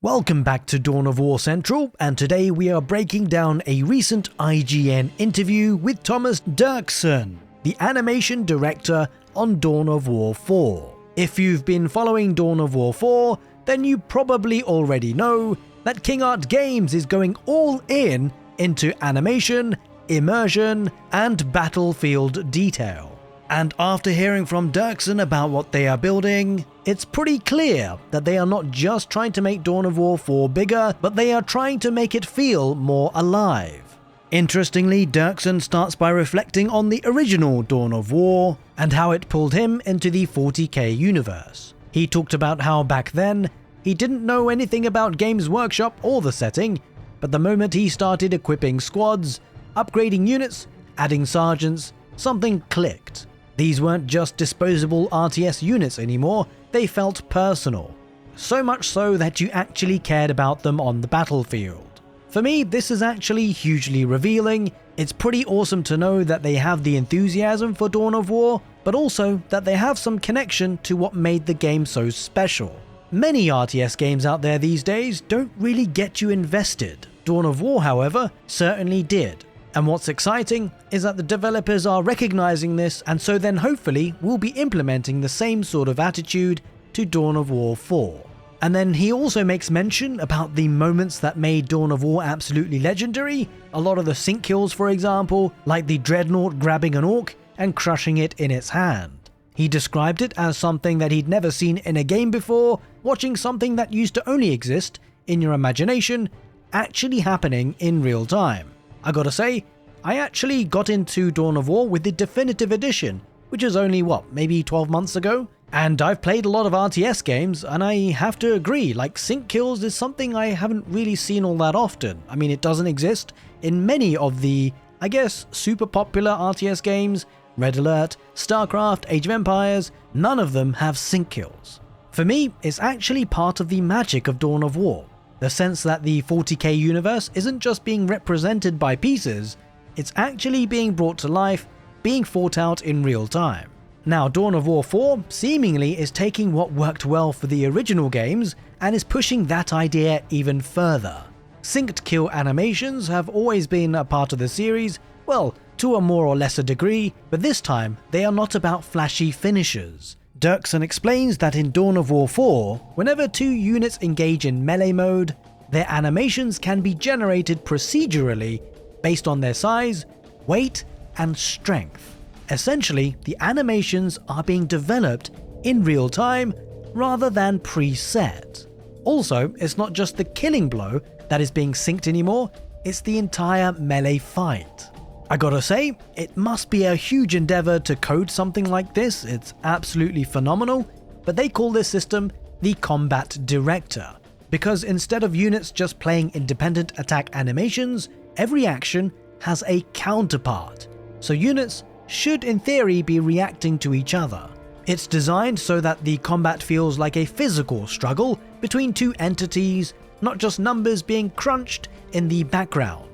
Welcome back to Dawn of War Central, and today we are breaking down a recent IGN interview with Thomas Derekson, the animation director on Dawn of War 4. If you've been following Dawn of War 4, then you probably already know that King Art Games is going all in into animation, immersion, and battlefield detail. And after hearing from Derekson about what they are building, it's pretty clear that they are not just trying to make Dawn of War 4 bigger, but they are trying to make it feel more alive. Interestingly, Derekson starts by reflecting on the original Dawn of War and how it pulled him into the 40k universe. He talked about how back then, he didn't know anything about Games Workshop or the setting, but the moment he started equipping squads, upgrading units, adding sergeants, something clicked. These weren't just disposable RTS units anymore, they felt personal. So much so that you actually cared about them on the battlefield. For me, this is actually hugely revealing. It's pretty awesome to know that they have the enthusiasm for Dawn of War, but also that they have some connection to what made the game so special. Many RTS games out there these days don't really get you invested. Dawn of War, however, certainly did. And what's exciting is that the developers are recognizing this, and so then hopefully will be implementing the same sort of attitude to Dawn of War 4. And then he also makes mention about the moments that made Dawn of War absolutely legendary, a lot of the sync kills for example, like the Dreadnought grabbing an orc and crushing it in its hand. He described it as something that he'd never seen in a game before, watching something that used to only exist in your imagination actually happening in real time. I gotta say, I actually got into Dawn of War with the Definitive Edition, which is only maybe 12 months ago? And I've played a lot of RTS games, and I have to agree, like sync kills is something I haven't really seen all that often. I mean, it doesn't exist in many of the, I guess, super popular RTS games, Red Alert, StarCraft, Age of Empires, none of them have sync kills. For me, it's actually part of the magic of Dawn of War. The sense that the 40k universe isn't just being represented by pieces, it's actually being brought to life, being fought out in real time. Now, Dawn of War 4 seemingly is taking what worked well for the original games and is pushing that idea even further. Synced kill animations have always been a part of the series, well, to a more or lesser degree, but this time they are not about flashy finishes. Derekson explains that in Dawn of War 4, whenever two units engage in melee mode, their animations can be generated procedurally based on their size, weight, and strength. Essentially, the animations are being developed in real time rather than preset. Also, it's not just the killing blow that is being synced anymore, it's the entire melee fight. I gotta say, it must be a huge endeavor to code something like this, it's absolutely phenomenal, but they call this system the Combat Director, because instead of units just playing independent attack animations, every action has a counterpart, so units should in theory be reacting to each other. It's designed so that the combat feels like a physical struggle between two entities, not just numbers being crunched in the background.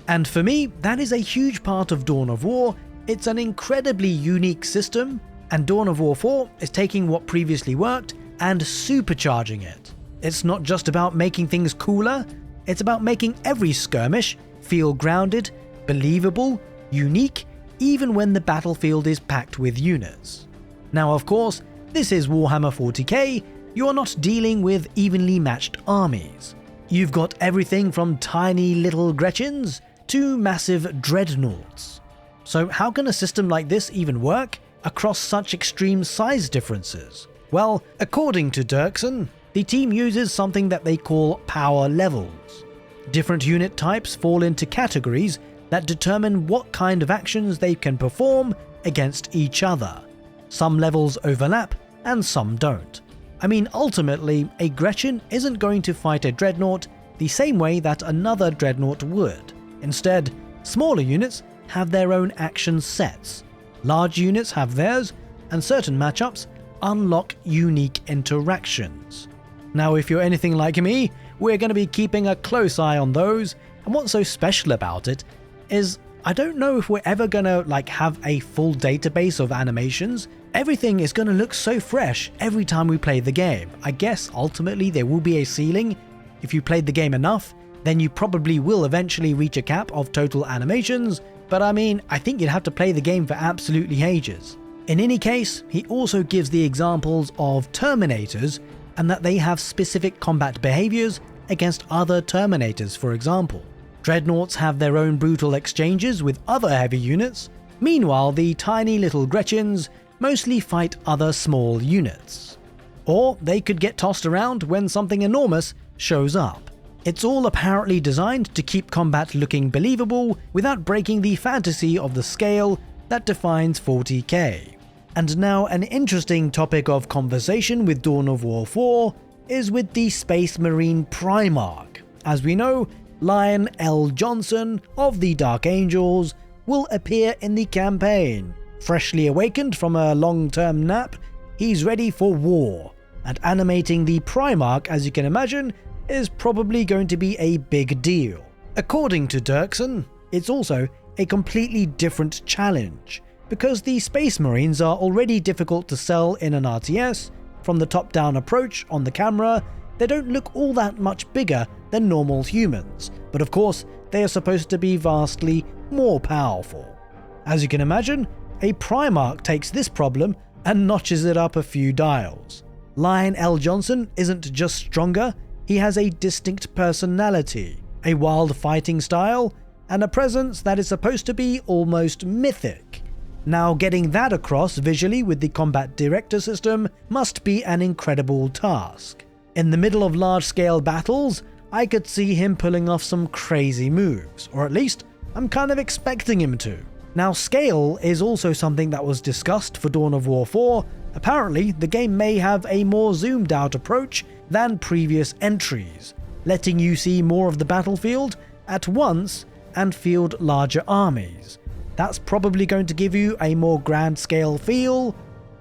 And for me, that is a huge part of Dawn of War. It's an incredibly unique system, and Dawn of War 4 is taking what previously worked and supercharging it. It's not just about making things cooler, it's about making every skirmish feel grounded, believable, unique, even when the battlefield is packed with units. Now of course, this is Warhammer 40k, you are not dealing with evenly matched armies. You've got everything from tiny little Gretchens to massive dreadnoughts. So how can a system like this even work across such extreme size differences? Well, according to Derekson, the team uses something that they call power levels. Different unit types fall into categories that determine what kind of actions they can perform against each other. Some levels overlap and some don't. I mean, ultimately, a Gretchen isn't going to fight a dreadnought the same way that another dreadnought would. Instead, smaller units have their own action sets, large units have theirs, and certain matchups unlock unique interactions. Now, if you're anything like me, we're going to be keeping a close eye on those, and what's so special about it is I don't know if we're ever going to have a full database of animations. Everything is going to look so fresh every time we play the game. I guess ultimately there will be a ceiling, If you played the game enough, then you probably will eventually reach a cap of total animations, but I mean, I think you'd have to play the game for absolutely ages. In any case, he also gives the examples of Terminators and that they have specific combat behaviors against other Terminators, for example. Dreadnoughts have their own brutal exchanges with other heavy units, meanwhile the tiny little Gretchens mostly fight other small units. Or they could get tossed around when something enormous shows up. It's all apparently designed to keep combat looking believable without breaking the fantasy of the scale that defines 40k. And now an interesting topic of conversation with Dawn of War 4 is with the Space Marine Primarch. As we know, Lion L. Johnson of the Dark Angels will appear in the campaign. Freshly awakened from a long-term nap, he's ready for war, and animating the Primarch, as you can imagine, is probably going to be a big deal. According to Derekson, it's also a completely different challenge, because the Space Marines are already difficult to sell in an RTS. From the top-down approach on the camera, they don't look all that much bigger than normal humans, but of course they are supposed to be vastly more powerful. As you can imagine, a Primarch takes this problem and notches it up a few dials. Lion L. Johnson isn't just stronger, he has a distinct personality, a wild fighting style, and a presence that is supposed to be almost mythic. Now, getting that across visually with the combat director system must be an incredible task. In the middle of large-scale battles, I could see him pulling off some crazy moves, or at least I'm kind of expecting him to. Now, scale is also something that was discussed for Dawn of War 4. Apparently, the game may have a more zoomed out approach than previous entries, letting you see more of the battlefield at once and field larger armies. That's probably going to give you a more grand scale feel,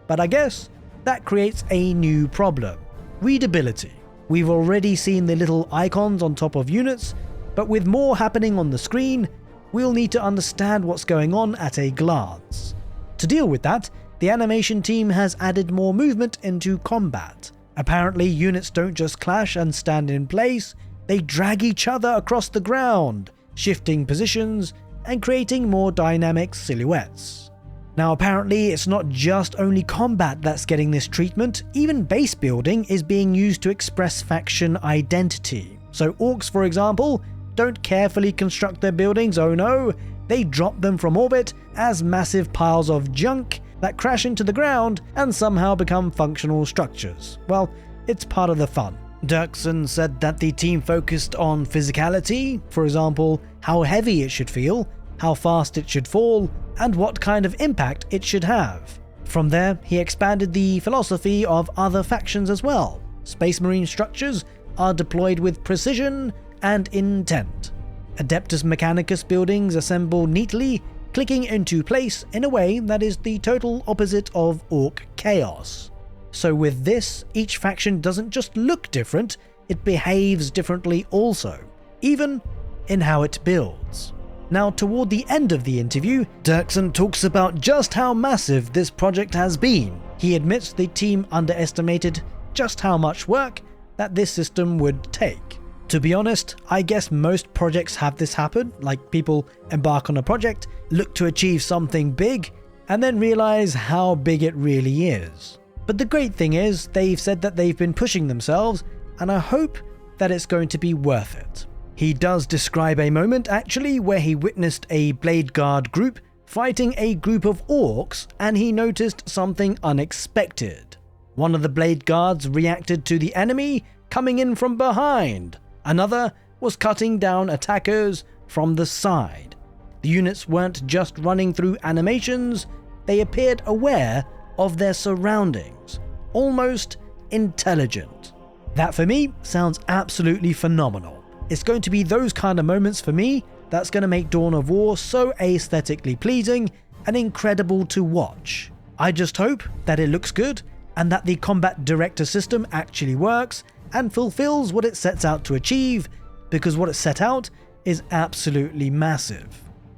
but I guess that creates a new problem: readability. We've already seen the little icons on top of units, but with more happening on the screen, we'll need to understand what's going on at a glance. To deal with that, the animation team has added more movement into combat. Apparently, units don't just clash and stand in place, they drag each other across the ground, shifting positions and creating more dynamic silhouettes. Now, apparently it's not just only combat that's getting this treatment, even base building is being used to express faction identity. So orcs, for example, don't carefully construct their buildings, oh no, they drop them from orbit as massive piles of junk that crash into the ground and somehow become functional structures. Well, it's part of the fun. Derekson said that the team focused on physicality, for example, how heavy it should feel, how fast it should fall, and what kind of impact it should have. From there, he expanded the philosophy of other factions as well. Space Marine structures are deployed with precision and intent. Adeptus Mechanicus buildings assemble neatly, clicking into place in a way that is the total opposite of Orc chaos. So with this, each faction doesn't just look different, it behaves differently also, even in how it builds. Now, toward the end of the interview, Derekson talks about just how massive this project has been. He admits the team underestimated just how much work that this system would take. To be honest, I guess most projects have this happen, like people embark on a project, look to achieve something big, and then realize how big it really is. But the great thing is, they've said that they've been pushing themselves, and I hope that it's going to be worth it. He does describe a moment actually where he witnessed a Blade Guard group fighting a group of orcs, and he noticed something unexpected. One of the Blade Guards reacted to the enemy coming in from behind. Another was cutting down attackers from the side. The units weren't just running through animations, they appeared aware of their surroundings, almost intelligent. That for me sounds absolutely phenomenal. It's going to be those kind of moments for me that's going to make Dawn of War so aesthetically pleasing and incredible to watch. I just hope that it looks good and that the combat director system actually works and fulfills what it sets out to achieve, because what it set out is absolutely massive.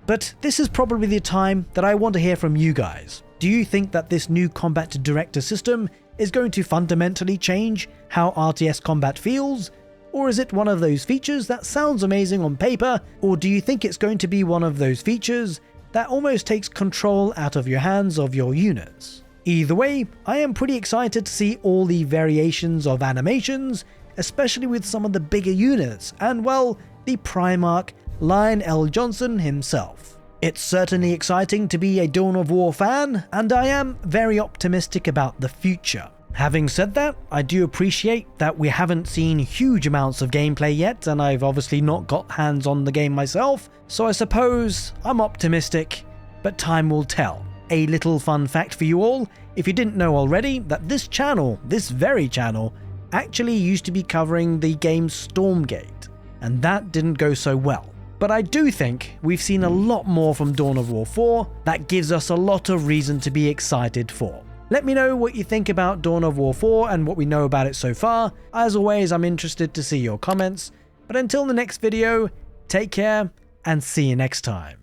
But this is probably the time that I want to hear from you guys. Do you think that this new combat director system is going to fundamentally change how RTS combat feels? Or is it one of those features that sounds amazing on paper, or do you think it's going to be one of those features that almost takes control out of your hands of your units? Either way, I am pretty excited to see all the variations of animations, especially with some of the bigger units, and well, the Primarch Lion L. Johnson himself. It's certainly exciting to be a Dawn of War fan, and I am very optimistic about the future. Having said that, I do appreciate that we haven't seen huge amounts of gameplay yet, and I've obviously not got hands on the game myself, so I suppose I'm optimistic, but time will tell. A little fun fact for you all, if you didn't know already, that this channel, this very channel, actually used to be covering the game Stormgate, and that didn't go so well. But I do think we've seen a lot more from Dawn of War 4 that gives us a lot of reason to be excited for. Let me know what you think about Dawn of War 4 and what we know about it so far. As always, I'm interested to see your comments. But until the next video, take care and see you next time.